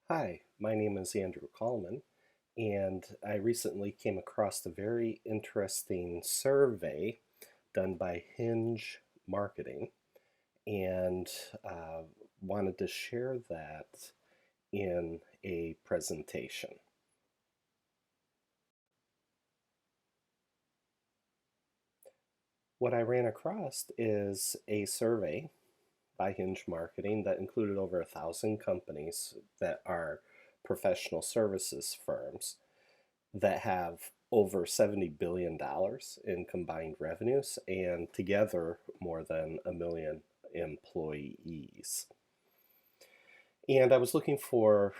Hi, my name is Andrew Kallman, and I recently came across a very interesting survey done by Hinge Marketing and uh, wanted to share that in a presentation. What I ran across is a survey by Hinge Marketing that included over 1,000 companies that are professional services firms that have over $70 billion in combined revenues and together more than a million employees. And I was looking for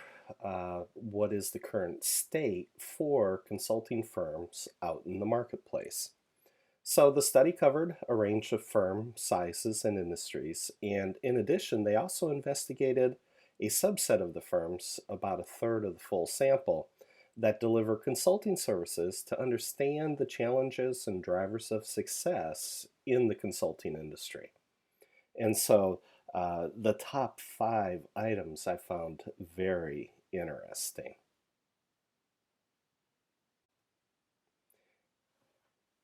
what is the current state for consulting firms out in the marketplace. So the study covered a range of firm sizes and industries, and in addition, they also investigated a subset of the firms, about a third of the full sample, that deliver consulting services to understand the challenges and drivers of success in the consulting industry. And so the top 5 items I found very interesting.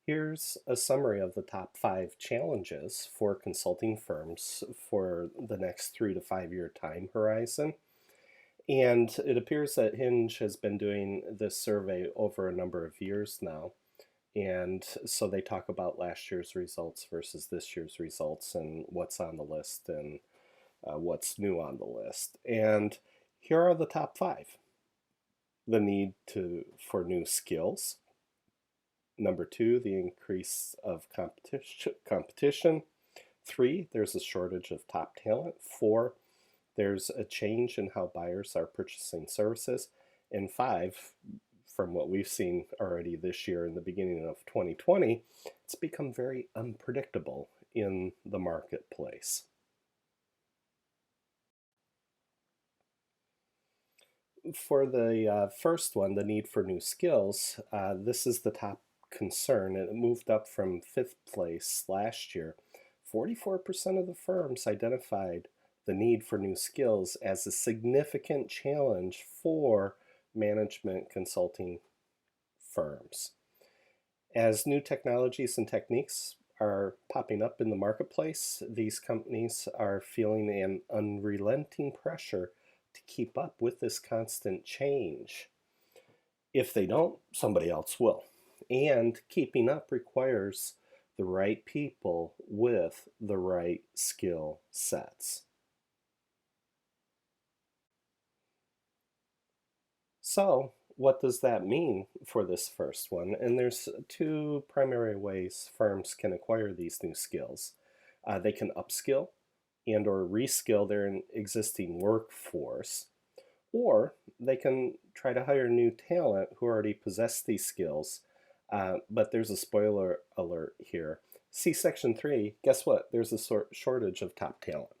Here's a summary of the top 5 challenges for consulting firms for the next 3 to 5 year time horizon. And it appears that Hinge has been doing this survey over a number of years now. And so they talk about last year's results versus this year's results and what's on the list and what's new on the list. And here are the top 5. The need for new skills. Number 2, the increase of competition. 3, there's a shortage of top talent. 4, there's a change in how buyers are purchasing services. And 5, from what we've seen already this year in the beginning of 2020, it's become very unpredictable in the marketplace. For the first one, the need for new skills, this is the top concern, and it moved up from 5th place last year. 44% of the firms identified the need for new skills as a significant challenge for management consulting firms. As new technologies and techniques are popping up in the marketplace, these companies are feeling an unrelenting pressure to keep up with this constant change. If they don't, somebody else will. And keeping up requires the right people with the right skill sets. So, what does that mean for this first one? And there's 2 primary ways firms can acquire these new skills. They can upskill and or reskill their existing workforce, or they can try to hire new talent who already possess these skills. But there's a spoiler alert here. See Section 3, guess what? There's a shortage of top talent.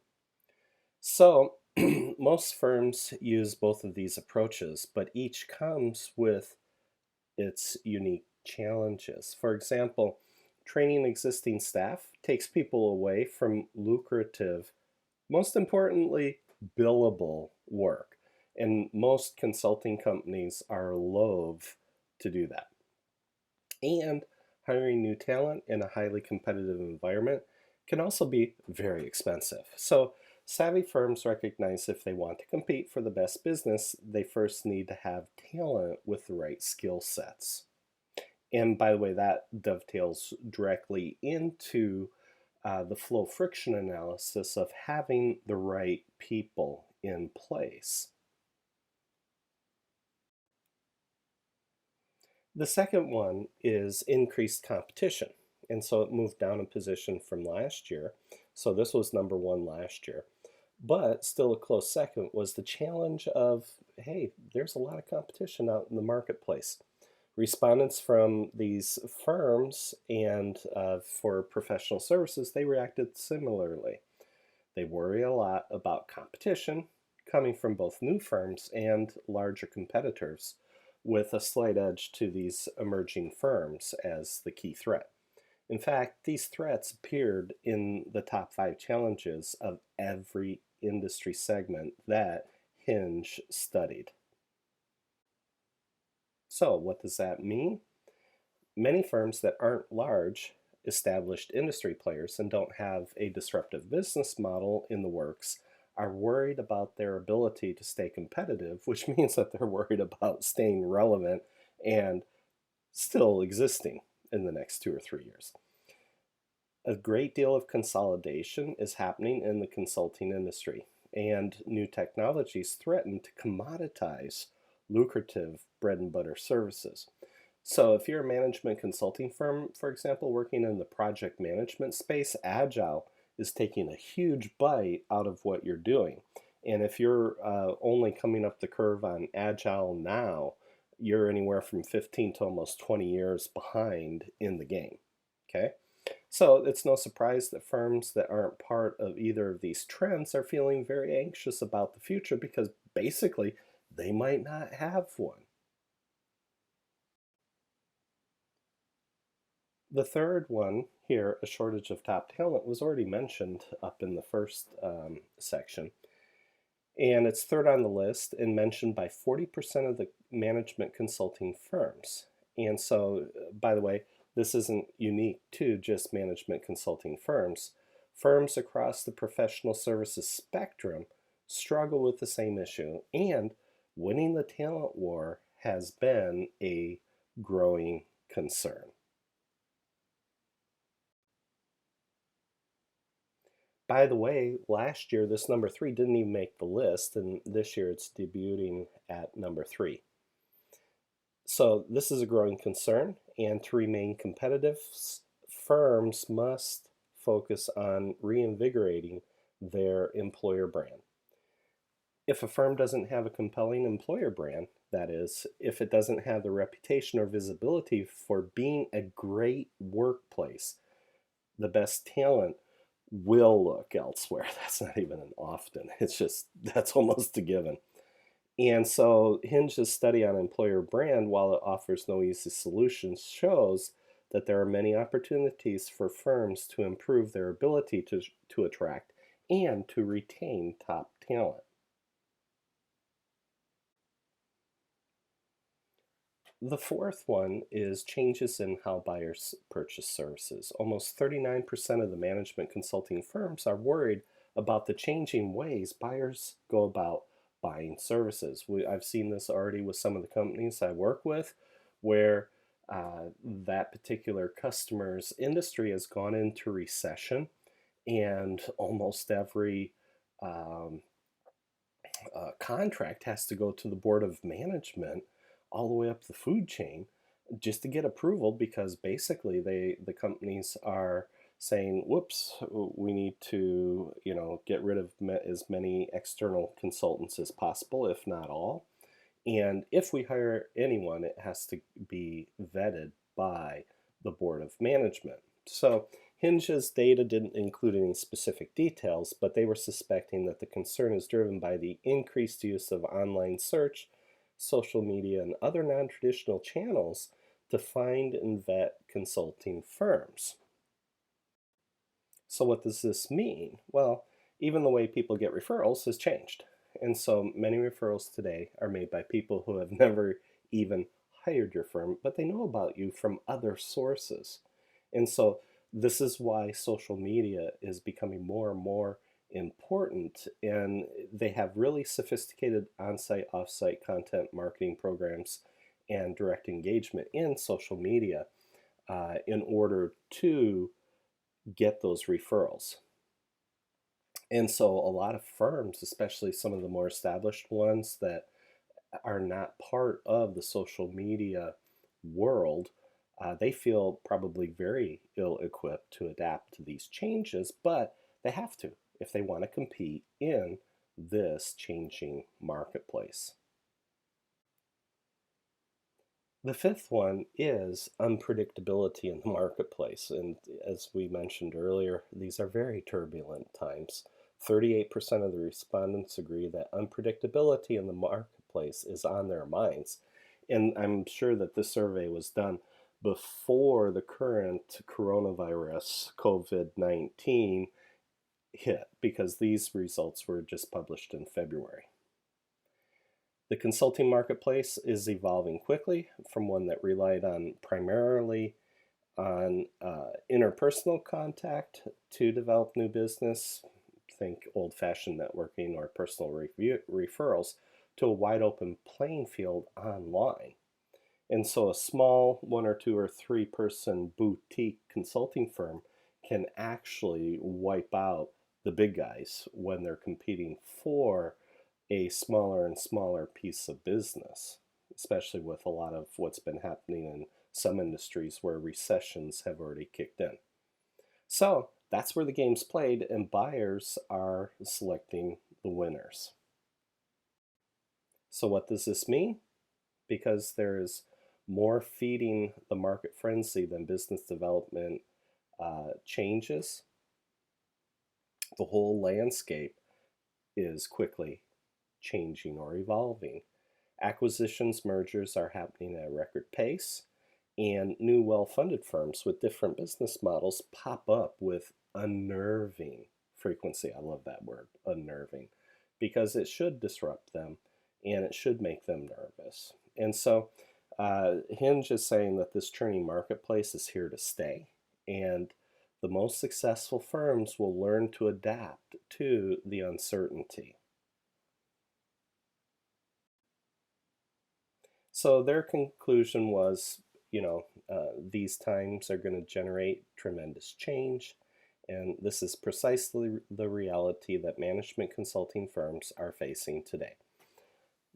So most firms use both of these approaches, but each comes with its unique challenges. For example, training existing staff takes people away from lucrative, most importantly, billable work. And most consulting companies are loath to do that. And hiring new talent in a highly competitive environment can also be very expensive. So savvy firms recognize if they want to compete for the best business, they first need to have talent with the right skill sets. And by the way, that dovetails directly into the flow friction analysis of having the right people in place. The second one is increased competition. And so it moved down a position from last year. So this was number 1 last year. But still a close second was the challenge of, hey, there's a lot of competition out in the marketplace. Respondents from these firms and for professional services, they reacted similarly. They worry a lot about competition coming from both new firms and larger competitors, with a slight edge to these emerging firms as the key threat. In fact, these threats appeared in the top 5 challenges of every industry segment that Hinge studied. So, what does that mean? Many firms that aren't large, established industry players and don't have a disruptive business model in the works are worried about their ability to stay competitive, which means that they're worried about staying relevant and still existing in the next 2 or 3 years. A great deal of consolidation is happening in the consulting industry, and new technologies threaten to commoditize lucrative bread and butter services. So, if you're a management consulting firm, for example, working in the project management space, Agile is taking a huge bite out of what you're doing. And if you're only coming up the curve on Agile now, you're anywhere from 15 to almost 20 years behind in the game. Okay? So it's no surprise that firms that aren't part of either of these trends are feeling very anxious about the future because basically they might not have one. The third one here, a shortage of top talent, was already mentioned up in the first section. And it's third on the list and mentioned by 40% of the management consulting firms. And so, by the way, this isn't unique to just management consulting firms. Firms across the professional services spectrum struggle with the same issue, and winning the talent war has been a growing concern. By the way, last year this number three didn't even make the list, and this year it's debuting at number three. So this is a growing concern, and to remain competitive, firms must focus on reinvigorating their employer brand. If a firm doesn't have a compelling employer brand, that is, if it doesn't have the reputation or visibility for being a great workplace, the best talent will look elsewhere. That's not even an often. It's just, that's almost a given. And so Hinge's study on employer brand, while it offers no easy solutions, shows that there are many opportunities for firms to improve their ability to attract and to retain top talent. The fourth one is changes in how buyers purchase services. Almost 39% of the management consulting firms are worried about the changing ways buyers go about buying services. I've seen this already with some of the companies I work with, where that particular customer's industry has gone into recession, and almost every um, contract has to go to the board of management all the way up the food chain just to get approval, because basically the companies are saying, whoops, we need to get rid of as many external consultants as possible, if not all. And if we hire anyone, it has to be vetted by the board of management. So Hinge's data didn't include any specific details, but they were suspecting that the concern is driven by the increased use of online search, social media, and other non-traditional channels to find and vet consulting firms. So what does this mean? Well, even the way people get referrals has changed. And so many referrals today are made by people who have never even hired your firm, but they know about you from other sources. And so this is why social media is becoming more and more important, and they have really sophisticated on-site, off-site content marketing programs and direct engagement in social media in order to get those referrals. And so a lot of firms, especially some of the more established ones that are not part of the social media world, they feel probably very ill-equipped to adapt to these changes, but they have to if they want to compete in this changing marketplace. The fifth one is unpredictability in the marketplace. And as we mentioned earlier, these are very turbulent times. 38% of the respondents agree that unpredictability in the marketplace is on their minds. And I'm sure that this survey was done before the current coronavirus, COVID-19, hit, because these results were just published in February. The consulting marketplace is evolving quickly from one that relied on primarily on interpersonal contact to develop new business, think old-fashioned networking or personal referrals, to a wide open playing field online. And so a small one or two or three person boutique consulting firm can actually wipe out the big guys when they're competing for a smaller and smaller piece of business, especially with a lot of what's been happening in some industries where recessions have already kicked in. So that's where the game's played, and buyers are selecting the winners. So, what does this mean? Because there's more feeding the market frenzy than business development changes, the whole landscape is quickly changing or evolving. Acquisitions, mergers are happening at a record pace, and new well funded firms with different business models pop up with unnerving frequency. I love that word, unnerving, because it should disrupt them and it should make them nervous. And so Hinge is saying that this churning marketplace is here to stay, and the most successful firms will learn to adapt to the uncertainty. So their conclusion was, these times are going to generate tremendous change, and this is precisely the reality that management consulting firms are facing today.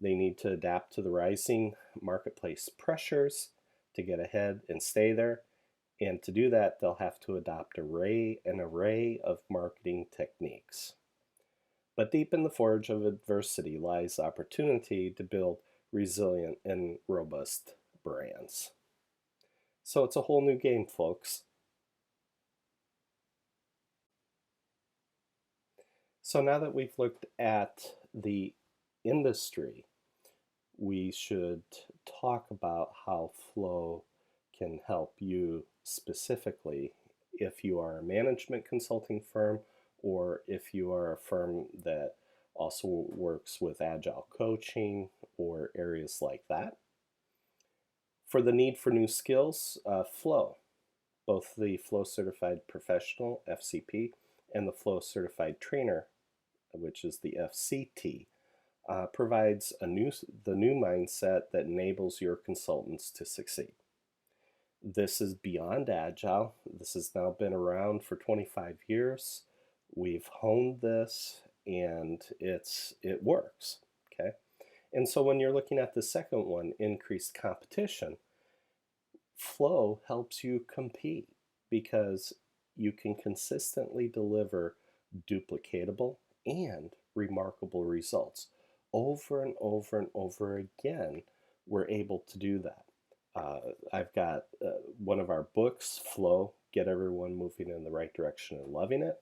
They need to adapt to the rising marketplace pressures to get ahead and stay there. And to do that, they'll have to adopt an array of marketing techniques. But deep in the forge of adversity lies opportunity to build resilient and robust brands. So it's a whole new game, folks. So now that we've looked at the industry, we should talk about how flow can help you specifically if you are a management consulting firm or if you are a firm that also works with agile coaching or areas like that. For the need for new skills, flow, both the Flow Certified Professional, FCP, and the Flow Certified Trainer, which is the FCT, provides the new mindset that enables your consultants to succeed. This is beyond agile. This has now been around for 25 years. We've honed this, and it works. Okay, and so when you're looking at the second one, increased competition, flow helps you compete because you can consistently deliver duplicatable and remarkable results. Over and over and over again, we're able to do that. I've got one of our books, Flow, Get Everyone Moving in the Right Direction and Loving It.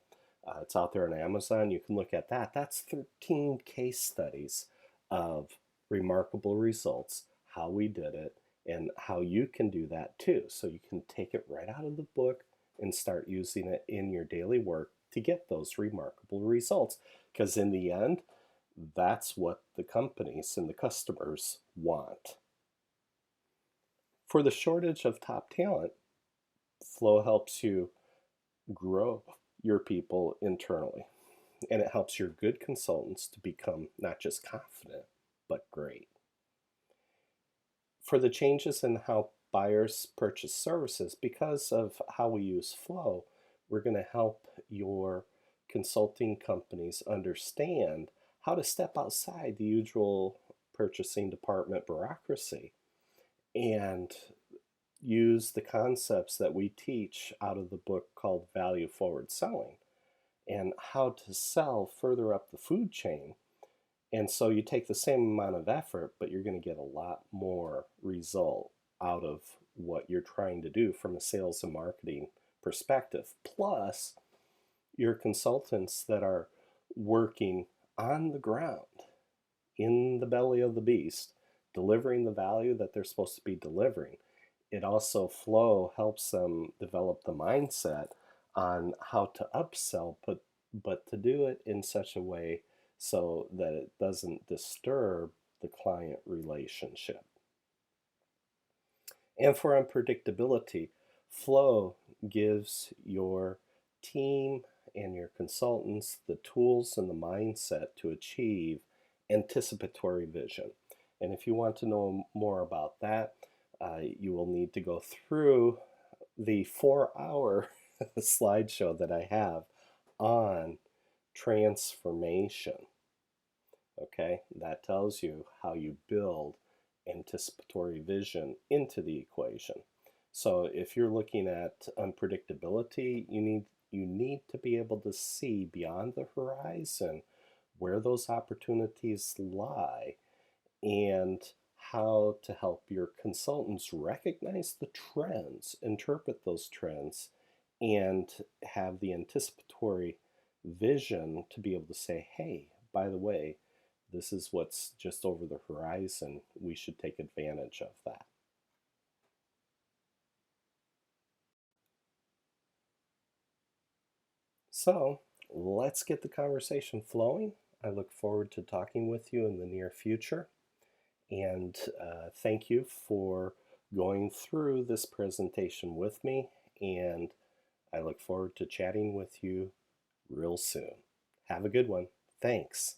It's out there on Amazon. You can look at that. That's 13 case studies of remarkable results, how we did it, and how you can do that too. So you can take it right out of the book and start using it in your daily work to get those remarkable results. Because in the end, that's what the companies and the customers want. For the shortage of top talent, Flow helps you grow your people internally, and it helps your good consultants to become not just confident, but great. For the changes in how buyers purchase services, because of how we use Flow, we're going to help your consulting companies understand how to step outside the usual purchasing department bureaucracy and use the concepts that we teach out of the book called Value Forward Selling and how to sell further up the food chain. And so you take the same amount of effort, but you're going to get a lot more result out of what you're trying to do from a sales and marketing perspective. Plus, your consultants that are working on the ground in the belly of the beast, delivering the value that they're supposed to be delivering. It also, Flow helps them develop the mindset on how to upsell, but to do it in such a way so that it doesn't disturb the the client relationship. And for unpredictability, flow gives your team and your consultants the tools and the mindset to achieve anticipatory vision. And if you want to know more about that, you will need to go through the 4-hour slideshow that I have on transformation. Okay, that tells you how you build anticipatory vision into the equation. So if you're looking at unpredictability, you need to be able to see beyond the horizon where those opportunities lie and how to help your consultants recognize the trends, interpret those trends, and have the anticipatory vision to be able to say, hey, by the way, this is what's just over the horizon. We should take advantage of that. So let's get the conversation flowing. I look forward to talking with you in the near future. And thank you for going through this presentation with me. And I look forward to chatting with you real soon. Have a good one. Thanks.